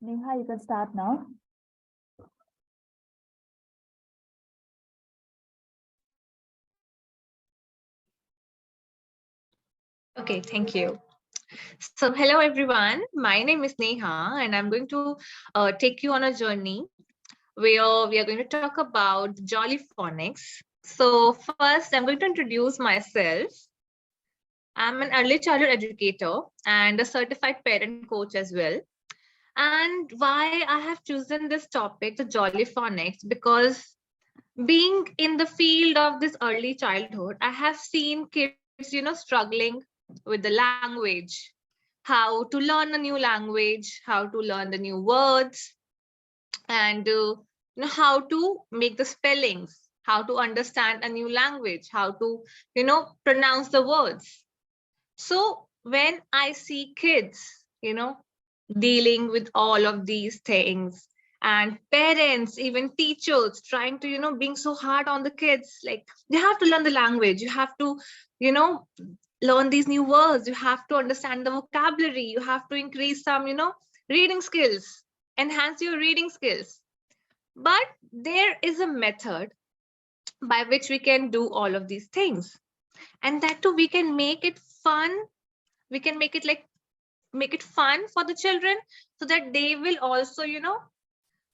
Neha, you can start now. Okay, thank you. So, hello everyone. My name is Neha, and I'm going to take you on a journey where we are going to talk about Jolly Phonics. So, first, I'm going to introduce myself. I'm an early childhood educator and a certified parent coach as well. And why I have chosen this topic, the Jolly Phonics, because being in the field of this early childhood, I have seen kids, struggling with the language, how to learn a new language, how to learn the new words, and how to make the spellings, how to understand a new language, how to pronounce the words. So when I see kids, dealing with all of these things, and parents, even teachers trying to being so hard on the kids, like you have to learn the language, you have to you know learn these new words, you have to understand the vocabulary, you have to increase some reading skills, enhance your reading skills. But there is a method by which we can do all of these things, and that too we can make it fun. We can make it fun for the children, so that they will also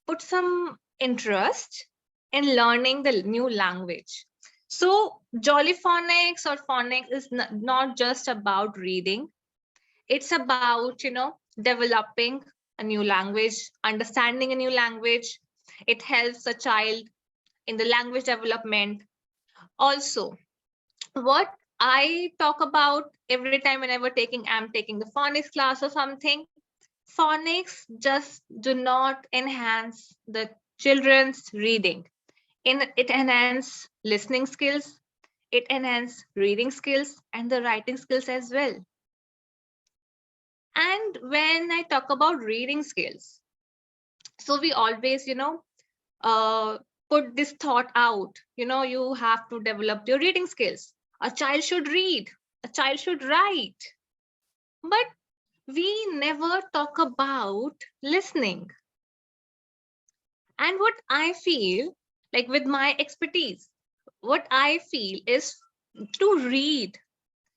put some interest in learning the new language. So Jolly Phonics or phonics is not just about reading. It's about developing a new language, understanding a new language. It helps a child in the language development. Also, what I talk about every time whenever I'm taking the phonics class or something, phonics just do not enhance the children's reading. It enhance listening skills, it enhance reading skills and the writing skills as well. And when I talk about reading skills, so we always uh, put this thought out, you have to develop your reading skills. A child should read, a child should write, but we never talk about listening. And what I feel, like with my expertise, what I feel is to read,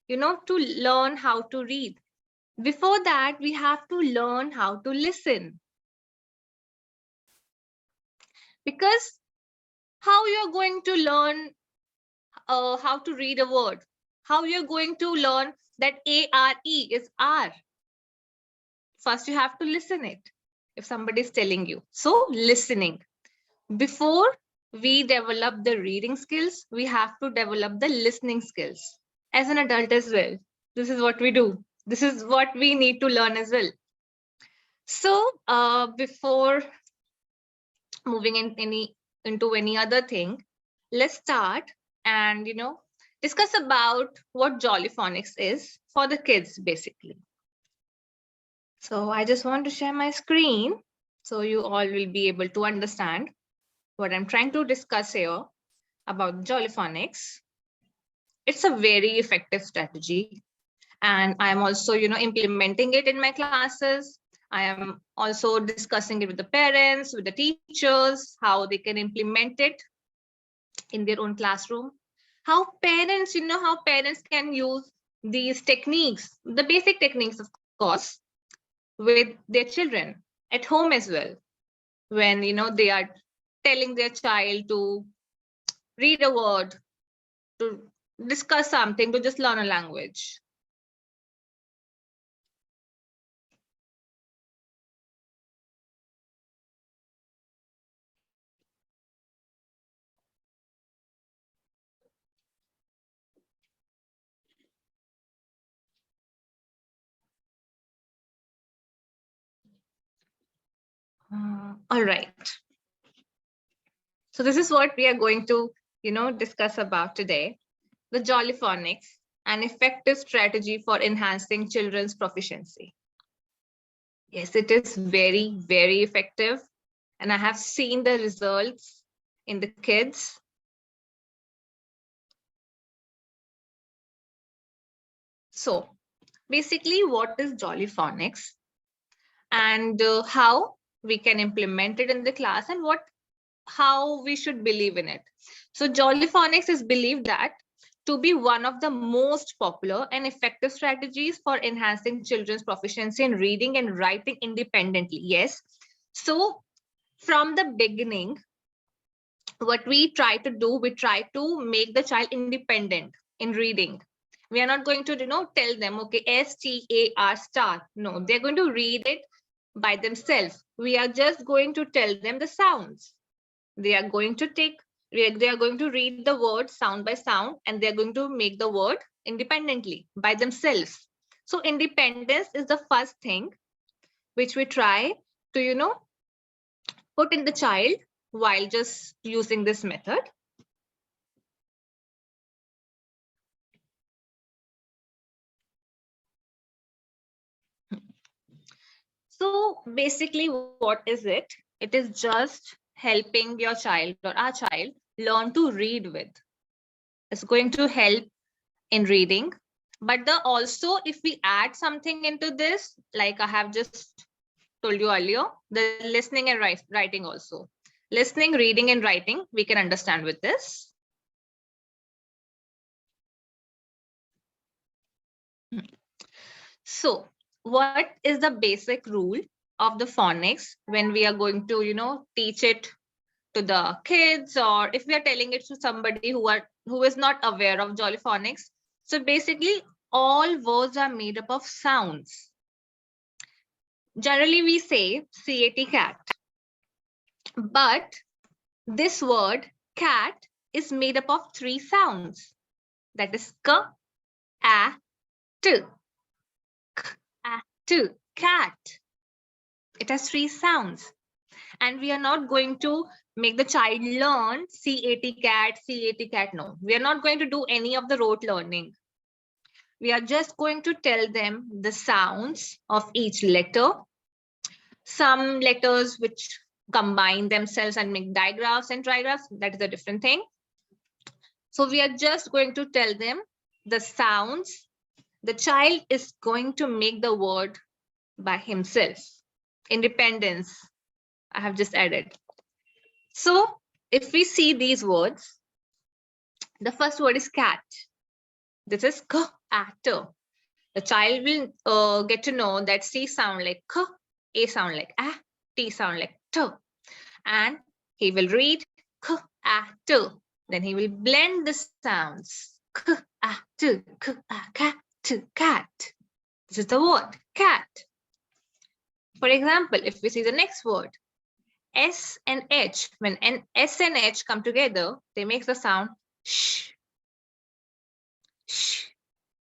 to learn how to read. Before that, we have to learn how to listen. Because how you're going to learn how to read a word? How you're going to learn that A-R-E is R? First, you have to listen it if somebody is telling you. So, listening. Before we develop the reading skills, we have to develop the listening skills as an adult as well. This is what we do. This is what we need to learn as well. So before moving into any other thing, let's start and discuss about what Jolly Phonics is for the kids basically. So I just want to share my screen so you all will be able to understand what I'm trying to discuss here about Jolly Phonics. It's a very effective strategy, and I'm also implementing it in my classes. I am also discussing it with the parents, with the teachers, how they can implement it in their own classroom, how parents can use these techniques, the basic techniques of course, with their children at home as well, when they are telling their child to read a word, to discuss something, to just learn a language. All right. So this is what we are going to, discuss about today. The Jolly Phonics, an effective strategy for enhancing children's proficiency. Yes, it is very, very effective. And I have seen the results in the kids. So basically, what is Jolly Phonics and how we can implement it in the class, and how we should believe in it. So Jolly Phonics is believed that to be one of the most popular and effective strategies for enhancing children's proficiency in reading and writing independently. Yes. So from the beginning, what we try to do, we try to make the child independent in reading. We are not going to, tell them, okay, STAR star. No, they're going to read it by themselves. We are just going to tell them the sounds. They are going to they are going to read the word sound by sound, and they're going to make the word independently by themselves. So independence is the first thing which we try to, put in the child while just using this method. So basically, what is it? It is just helping your child or our child learn to read with. It's going to help in reading. But also, if we add something into this, like I have just told you earlier, the listening and writing also. Listening, reading, and writing, we can understand with this. So what is the basic rule of the phonics when we are going to, teach it to the kids, or if we are telling it to somebody who is not aware of Jolly Phonics? So basically, all words are made up of sounds. Generally, we say cat cat, but this word cat is made up of 3 sounds. That is k, a, t. K, a, t, cat. It has 3 sounds. And we are not going to make the child learn cat, cat. No, we are not going to do any of the rote learning. We are just going to tell them the sounds of each letter. Some letters which combine themselves and make digraphs and trigraphs, that is a different thing. So we are just going to tell them the sounds. The child is going to make the word by himself. Independence, I have just added. So if we see these words, the first word is cat. This is k, actor. The child will get to know that C sound like k, A sound like a, T sound like t. And he will read k, a, t. Then he will blend the sounds. K, a, t, k, a, cat, t, cat. This is the word, cat. For example, if we see the next word, S and H, when S and H come together, they make the sound sh. Shh.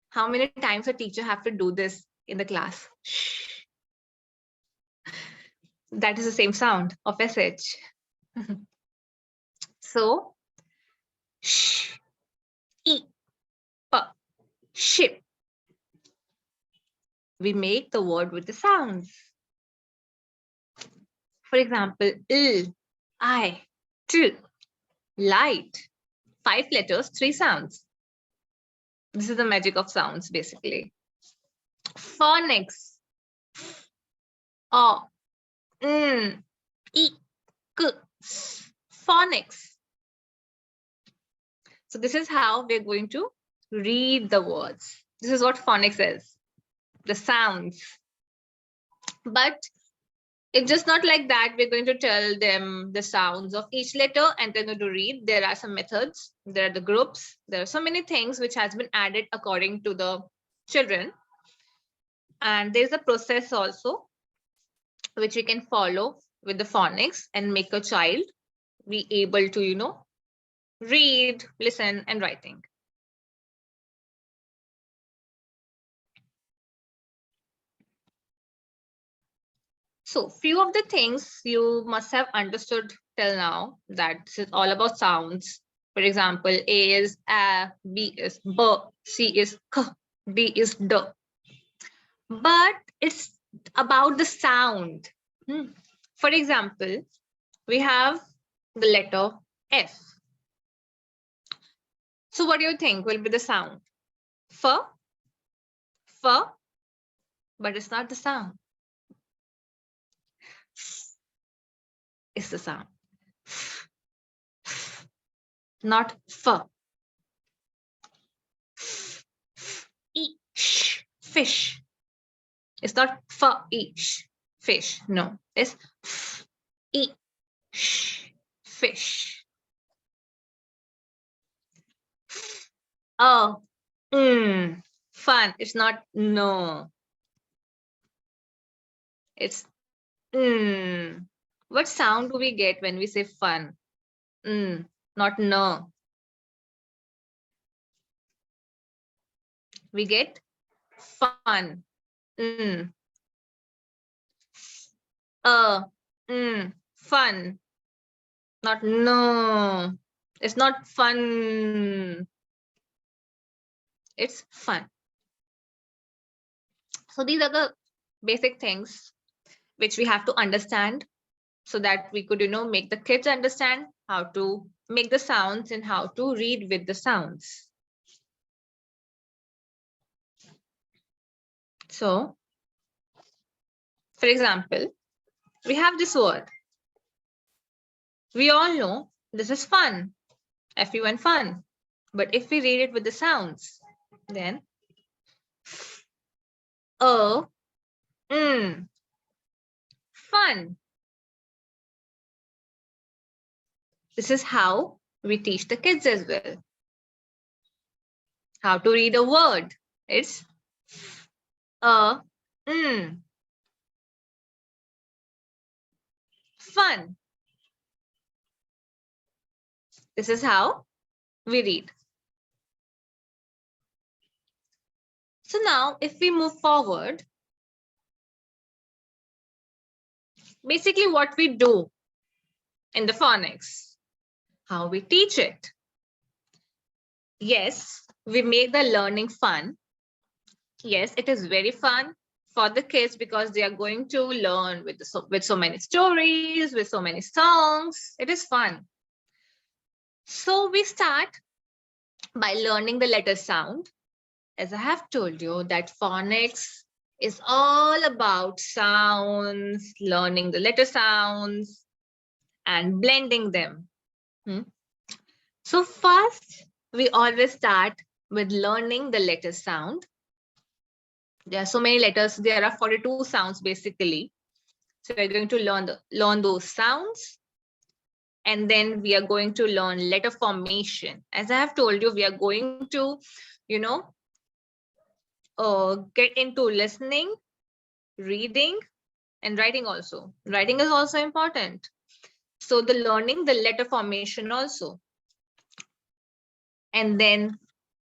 How many times a teacher have to do this in the class? Shh. That is the same sound of SH. So, sh, e, p, ship. We make the word with the sounds. For example, l, I, t, light. 5 letters, 3 sounds. This is the magic of sounds, basically. Phonics. O, n, e, k, phonics. So this is how we're going to read the words. This is what phonics is, the sounds. But it's just not like that. We're going to tell them the sounds of each letter and they're going to read. There are some methods, there are the groups, there are so many things which has been added according to the children. And there's a process also which we can follow with the phonics and make a child be able to, read, listen, and writing. So few of the things you must have understood till now, that this is all about sounds. For example, A is A, B is B, C is K, D is D. But it's about the sound. For example, we have the letter F. So what do you think will be the sound? F, F, but it's not the sound. is the sound. Not f. Each fish. It's not for each fish. No, it's each fish. Oh, fun. It's not no. It's What sound do we get when we say fun? Not no. We get fun. Fun. Not no. It's not fun. It's fun. So these are the basic things which we have to understand so that we could, make the kids understand how to make the sounds and how to read with the sounds. So, for example, we have this word. We all know this is fun, F-U-N, fun. But if we read it with the sounds, then fun. This is how we teach the kids as well. How to read a word. It's fun. This is how we read. So now if we move forward, basically what we do in the phonics, how we teach it. Yes, we make the learning fun. Yes, it is very fun for the kids because they are going to learn with so many stories, with so many songs. It is fun. So we start by learning the letter sound. As I have told you that phonics is all about sounds, learning the letter sounds and blending them. So first, we always start with learning the letter sound. There are so many letters. There are 42 sounds basically. So we're going to learn those sounds. And then we are going to learn letter formation. As I have told you, we are going to, get into listening, reading, and writing also. Writing is also important. So the learning the letter formation also. And then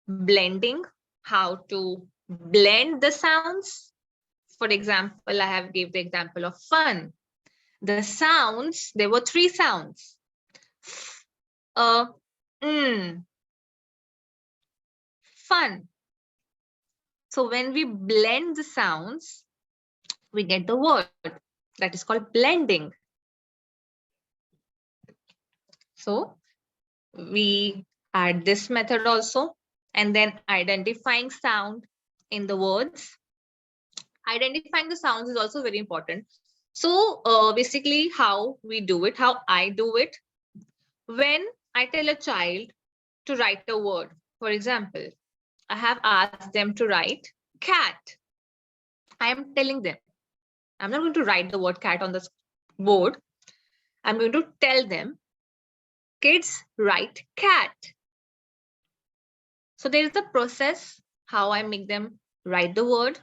blending, how to blend the sounds. For example, I have gave the example of fun. The sounds, there were 3 sounds. Fun. So when we blend the sounds, we get the word. That is called blending. So we add this method also, and then identifying sound in the words. Identifying the sounds is also very important. So basically how we do it, how I do it, when I tell a child to write a word, for example, I have asked them to write cat. I am telling them, I'm not going to write the word cat on the board. I'm going to tell them, kids, write cat. So there is a process how I make them write the word.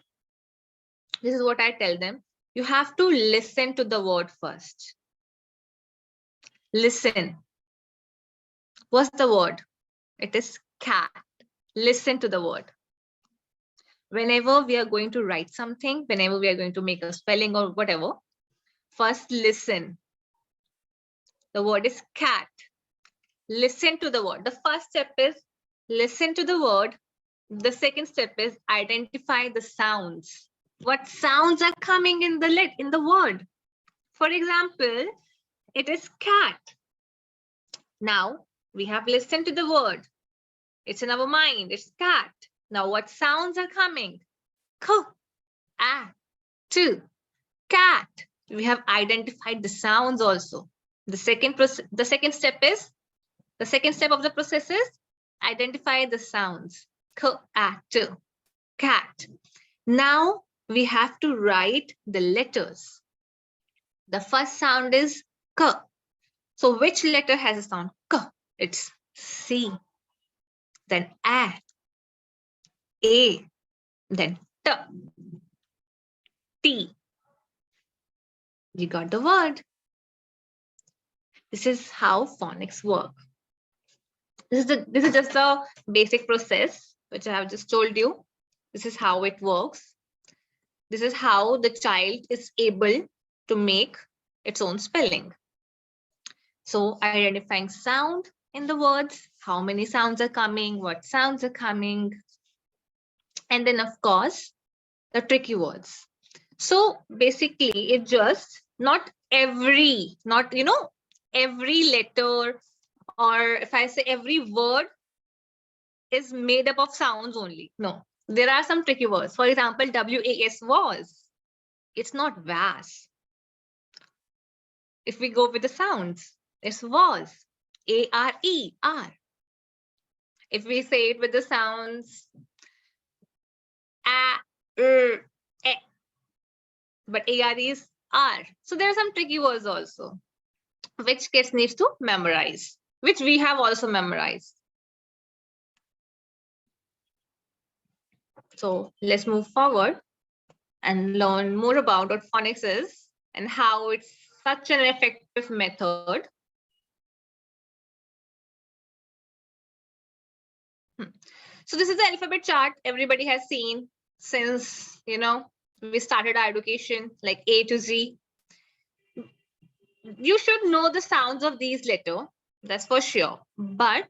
This is what I tell them. You have to listen to the word first. Listen. What's the word? It is cat. Listen to the word. Whenever we are going to write something, whenever we are going to make a spelling or whatever, first listen. The word is cat. Listen to the word. The first step is listen to the word. The second step is identify the sounds. What sounds are coming in the word? For example, it is cat. Now we have listened to the word. It's in our mind. It's cat. Now what sounds are coming? K, a, t, cat. We have identified the sounds also. The second step of the process is identify the sounds. Cat. Now we have to write the letters. The first sound is K. So which letter has a sound K? It's C. Then A, then T. You got the word. This is how phonics work. This is just the basic process which I have just told you. This is how it works. This is how the child is able to make its own spelling. So identifying sound in the words, how many sounds are coming, what sounds are coming, and then of course the tricky words. So basically it just not every letter, or if I say every word is made up of sounds only. No, there are some tricky words. For example, WAS, was. It's not was. If we go with the sounds, it's was. ARE, are. If we say it with the sounds, e. But AR is are. So there are some tricky words also, which kids needs to memorize, which we have also memorized. So let's move forward and learn more about what phonics is and how it's such an effective method. So this is the alphabet chart everybody has seen since, we started our education, like A to Z. You should know the sounds of these letters, that's for sure. But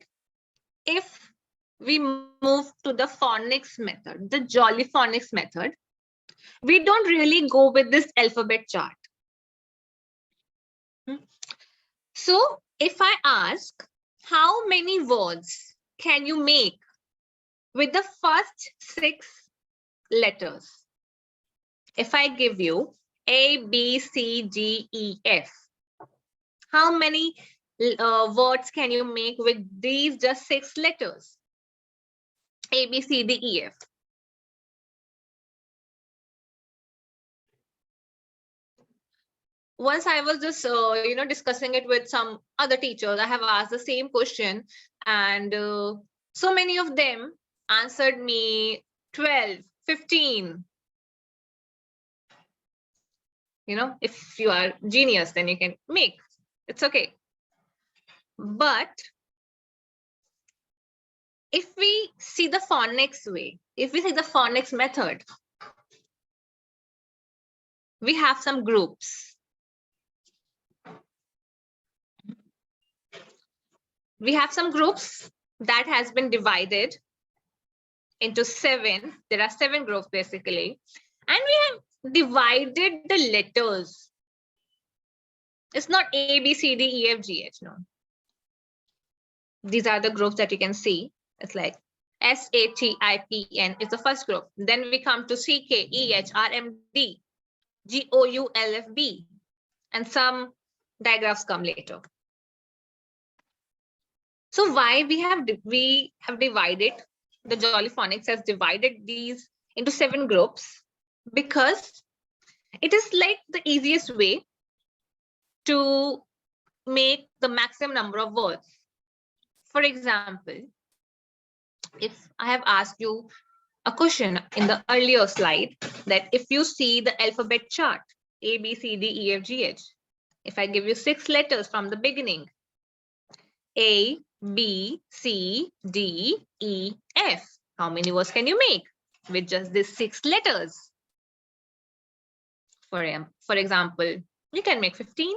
if we move to the phonics method, the Jolly Phonics method, we don't really go with this alphabet chart. So if I ask, how many words can you make with the first 6 letters? If I give you A, B, C, D, E, F, how many words can you make with these just 6 letters? A, B, C, D, E, F. Once I was just, discussing it with some other teachers, I have asked the same question, and so many of them answered me 12, 15. If you are genius, then you can make. It's okay. But if we see the phonics way, if we see the phonics method, we have some groups. We have some groups that has been divided into 7. There are 7 groups basically. And we have divided the letters. It's not A, B, C, D, E, F, G, H, no. These are the groups that you can see. It's like S, A, T, I, P, N is the first group. Then we come to C, K, E, H, R, M, D, G, O, U, L, F, B. And some digraphs come later. So why we have divided, the Jolly Phonics has divided these into 7 groups, because it is like the easiest way to make the maximum number of words. For example, if I have asked you a question in the earlier slide, that if you see the alphabet chart, A, B, C, D, E, F, G, H, if I give you 6 letters from the beginning, A, B, C, D, E, F, how many words can you make with just these 6 letters? For example, you can make 15.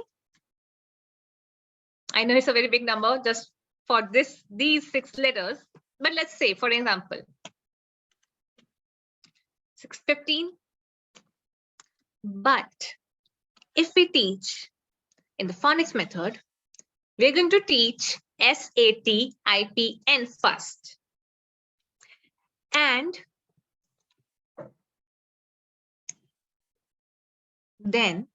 I know it's a very big number just for these 6 letters, but let's say, for example, 15. But if we teach in the phonics method, we're going to teach SATIPN first. And then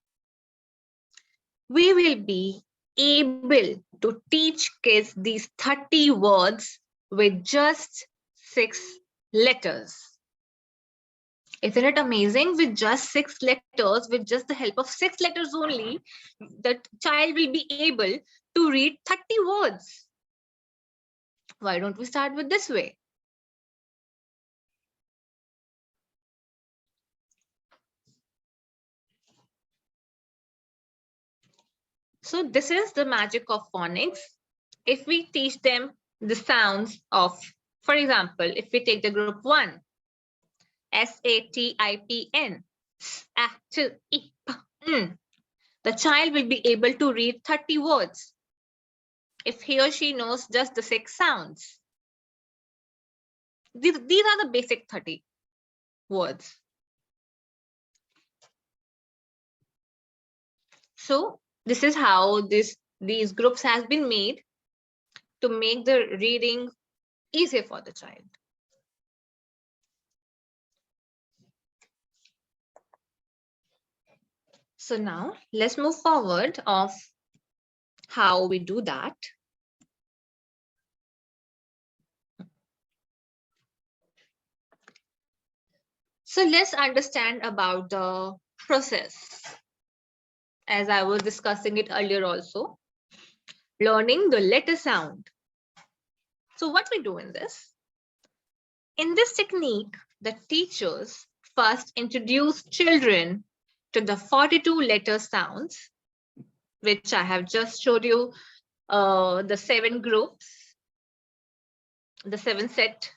we will be able to teach kids these 30 words with just 6 letters. Isn't it amazing? With just 6 letters, with just the help of 6 letters only, the child will be able to read 30 words. Why don't we start with this way? So this is the magic of phonics. If we teach them the sounds of, for example, if we take the group 1, SATIPN, the child will be able to read 30 words if he or she knows just the 6 sounds. These are the basic 30 words. So this is how these groups has been made to make the reading easier for the child. So now let's move forward of how we do that. So let's understand about the process. As I was discussing it earlier also, learning the letter sound. So what we do in this? In this technique, the teachers first introduce children to the 42 letter sounds, which I have just showed you, the 7 groups, the 7 set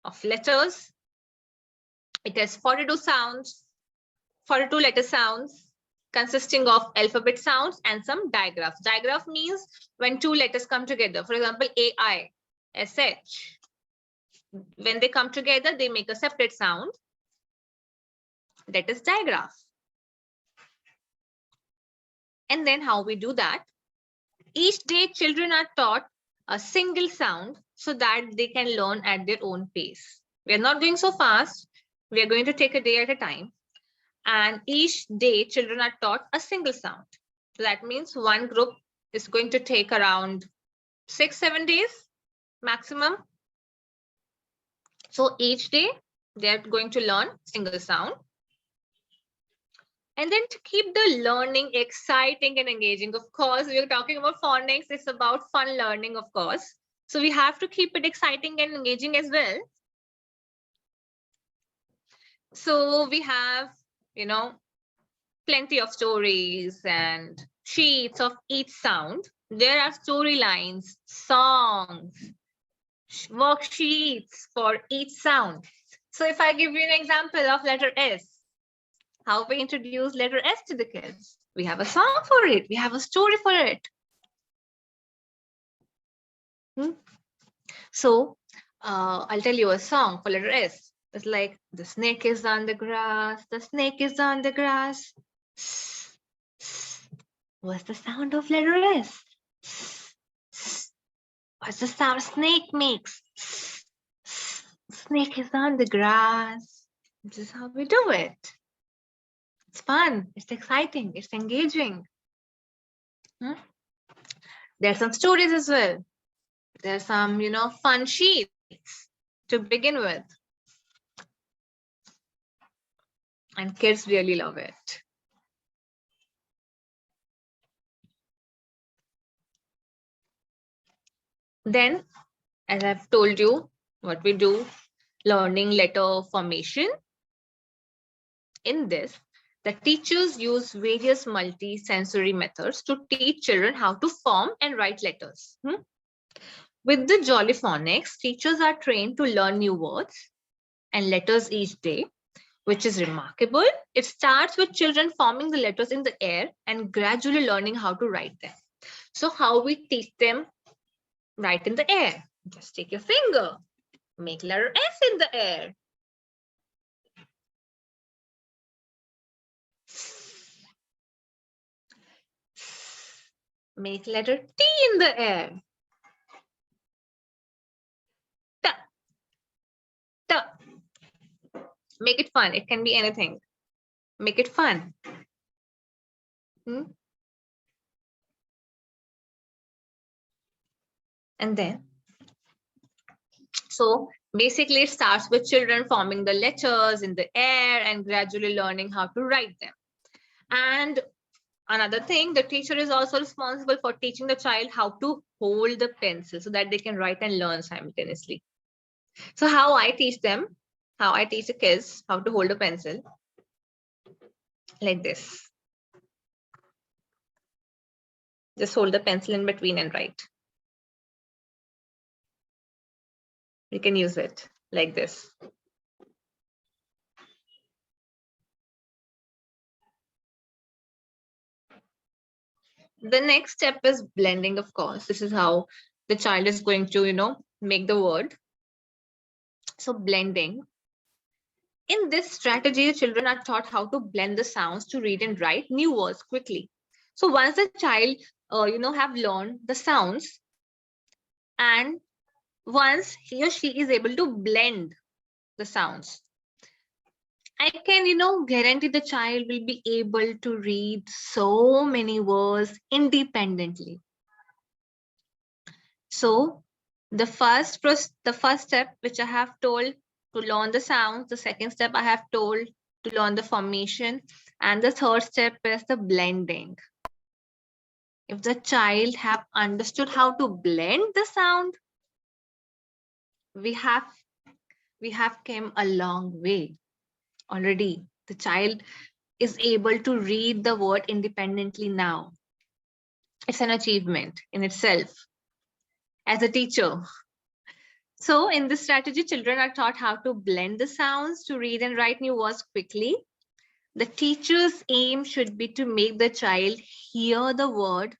of letters. It has 42 sounds, 42 letter sounds consisting of alphabet sounds and some digraphs. Digraph means when 2 letters come together. For example, AI, SH. When they come together, they make a separate sound. That is digraph. And then how we do that? Each day, children are taught a single sound so that they can learn at their own pace. We are not going so fast. We are going to take a day at a time. And each day, children are taught a single sound. So that means one group is going to take around 6-7 days maximum. So each day, they're going to learn single sound. And then to keep the learning exciting and engaging, of course, we're talking about phonics. It's about fun learning, of course. So we have to keep it exciting and engaging as well. So we have, plenty of stories and sheets of each sound. There are storylines, songs, worksheets for each sound. So if I give you an example of letter S, how we introduce letter S to the kids. We have a song for it. We have a story for it. So I'll tell you a song for letter S. It's like, the snake is on the grass, the snake is on the grass. What's the sound of letter S? What's the sound snake makes? Snake is on the grass. This is how we do it. It's fun, it's exciting, it's engaging. There's some stories as well. There's some, fun sheets to begin with. And kids really love it. Then, as I've told you, what we do, learning letter formation. In this, the teachers use various multi-sensory methods to teach children how to form and write letters. With the Jolly Phonics, teachers are trained to learn new words and letters each day, which is remarkable. It starts with children forming the letters in the air and gradually learning how to write them. So how we teach them? Write in the air. Just take your finger, make letter S in the air. Make letter T in the air. T. T. Make it fun. It can be anything. Make it fun. And then, so basically it starts with children forming the letters in the air and gradually learning how to write them. And another thing, the teacher is also responsible for teaching the child how to hold the pencil so that they can write and learn simultaneously. So how I teach them, how I teach the kids how to hold a pencil, like this. Just hold the pencil in between and write. You can use it like this. The next step is blending, of course. This is how the child is going to, make the word. So blending. In this strategy, children are taught how to blend the sounds to read and write new words quickly. So once the child, have learned the sounds, and once he or she is able to blend the sounds, I can, guarantee the child will be able to read so many words independently. So the first step which I have told to learn the sounds, the second step I have told to learn the formation, and the third step is the blending. If the child have understood how to blend the sound, we have came a long way already. The child is able to read the word independently now. It's an achievement in itself as a teacher. So in this strategy, children are taught how to blend the sounds to read and write new words quickly. The teacher's aim should be to make the child hear the word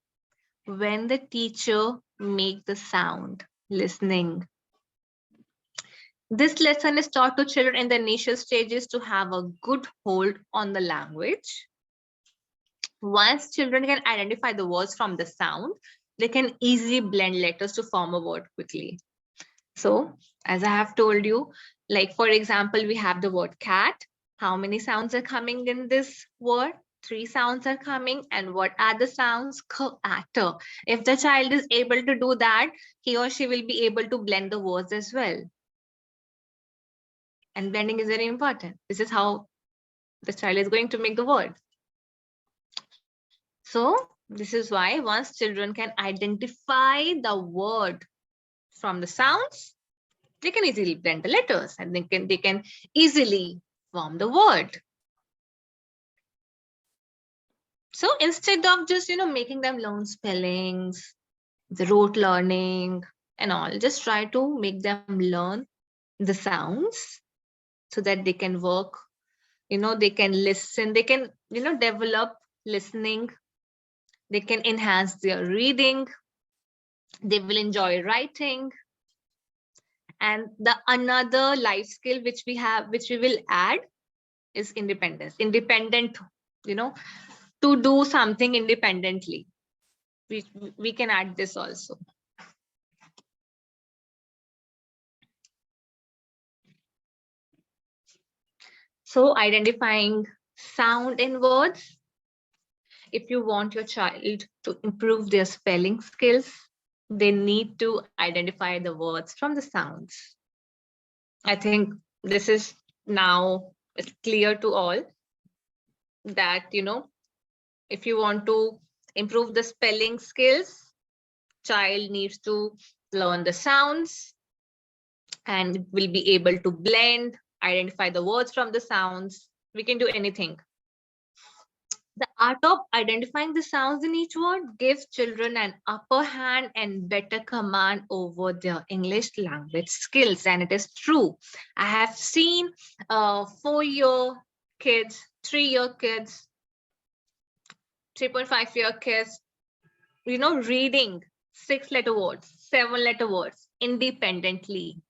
when the teacher makes the sound, listening. This lesson is taught to children in the initial stages to have a good hold on the language. Once children can identify the words from the sound, they can easily blend letters to form a word quickly. So, as I have told you, like for example, we have the word cat. How many sounds are coming in this word? 3 sounds are coming. And what are the sounds? K-atter. If the child is able to do that, he or she will be able to blend the words as well. And blending is very important. This is how the child is going to make the word. So this is why once children can identify the word from the sounds, they can easily blend the letters and they can easily form the word. So instead of just making them learn spellings, the rote learning and all, just try to make them learn the sounds so that they can work, they can listen, they can develop listening, they can enhance their reading, they will enjoy writing. And the another life skill which we will add is independence. Independent, to do something independently. We can add this also. So identifying sound in words. If you want your child to improve their spelling skills, they need to identify the words from the sounds. I think this is now it's clear to all that, if you want to improve the spelling skills, child needs to learn the sounds and will be able to blend, identify the words from the sounds. We can do anything. The art of identifying the sounds in each word gives children an upper hand and better command over their English language skills. And it is true. I have seen 4-year kids, 3-year kids, 3.5-year kids, reading 6-letter words, 7-letter words independently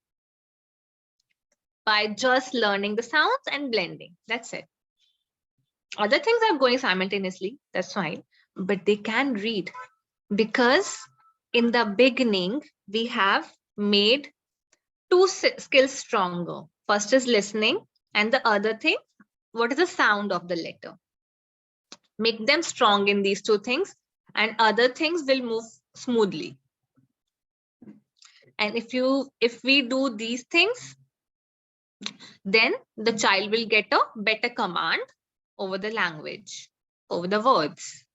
by just learning the sounds and blending. That's it. Other things are going simultaneously, that's fine, but they can read because in the beginning, we have made 2 skills stronger. First is listening, and the other thing, what is the sound of the letter? Make them strong in these 2 things, and other things will move smoothly. And if we do these things, then the child will get a better command over the language, over the words.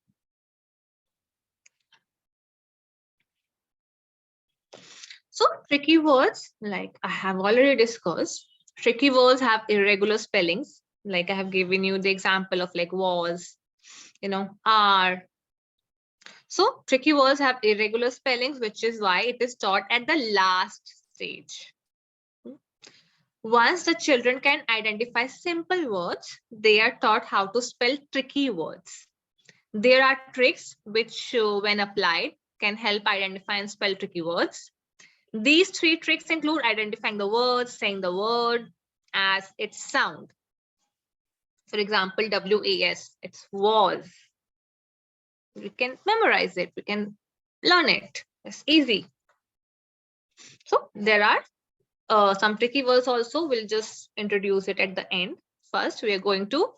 So tricky words, like I have already discussed, tricky words have irregular spellings. Like I have given you the example of like was, are. So tricky words have irregular spellings, which is why it is taught at the last stage. Once the children can identify simple words, they are taught how to spell tricky words. There are tricks which, when applied, can help identify and spell tricky words. These 3 tricks include identifying the words, saying the word as its sound. For example, WAS, it's was. We can memorize it, we can learn it. It's easy. So there are some tricky words also. We'll just introduce it at the end. First, we are going to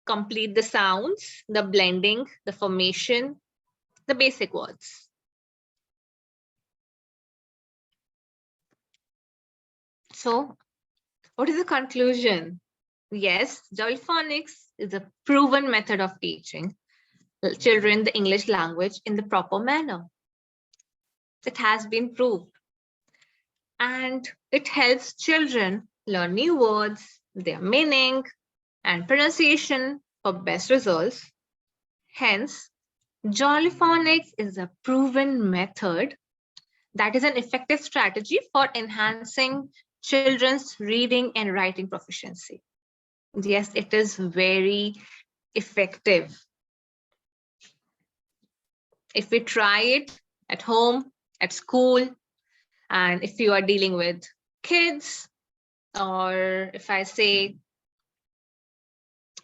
complete the sounds, the blending, the formation, the basic words. So what is the conclusion? Yes, Jolly Phonics is a proven method of teaching children the English language in the proper manner. It has been proved. And it helps children learn new words, their meaning, and pronunciation for best results. Hence, Jolly Phonics is a proven method that is an effective strategy for enhancing children's reading and writing proficiency. Yes, it is very effective. If we try it at home, at school, and if you are dealing with kids, or if I say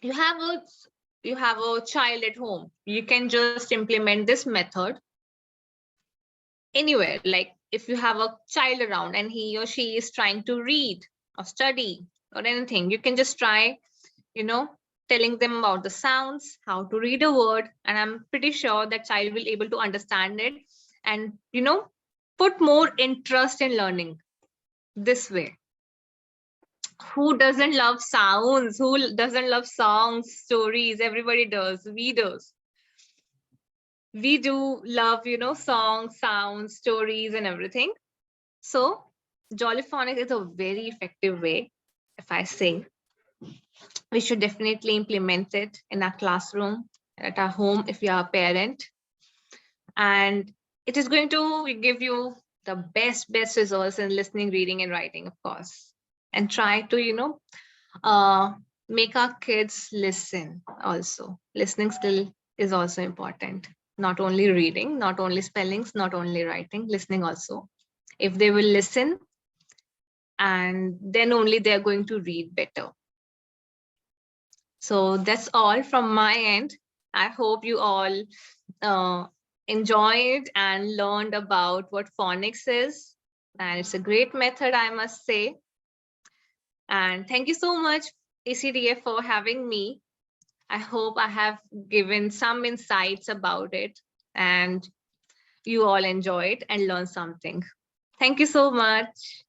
you have a child at home, you can just implement this method anywhere. Like if you have a child around and he or she is trying to read or study or anything, you can just try, telling them about the sounds, how to read a word, and I'm pretty sure that child will able to understand it and, put more interest in learning this way. Who doesn't love sounds? Who doesn't love songs, stories? Everybody does. We do. We do love, songs, sounds, stories, and everything. So Jolly Phonics is a very effective way, if I say. We should definitely implement it in our classroom, at our home, if you are a parent. And it is going to give you the best results in listening, reading, and writing, of course. And try to, make our kids listen also. Listening skill is also important. Not only reading, not only spellings, not only writing, listening also. If they will listen, and then only they're going to read better. So that's all from my end. I hope you all enjoyed and learned about what phonics is. And it's a great method, I must say. And thank you so much, ECDF, for having me. I hope I have given some insights about it and you all enjoyed and learned something. Thank you so much.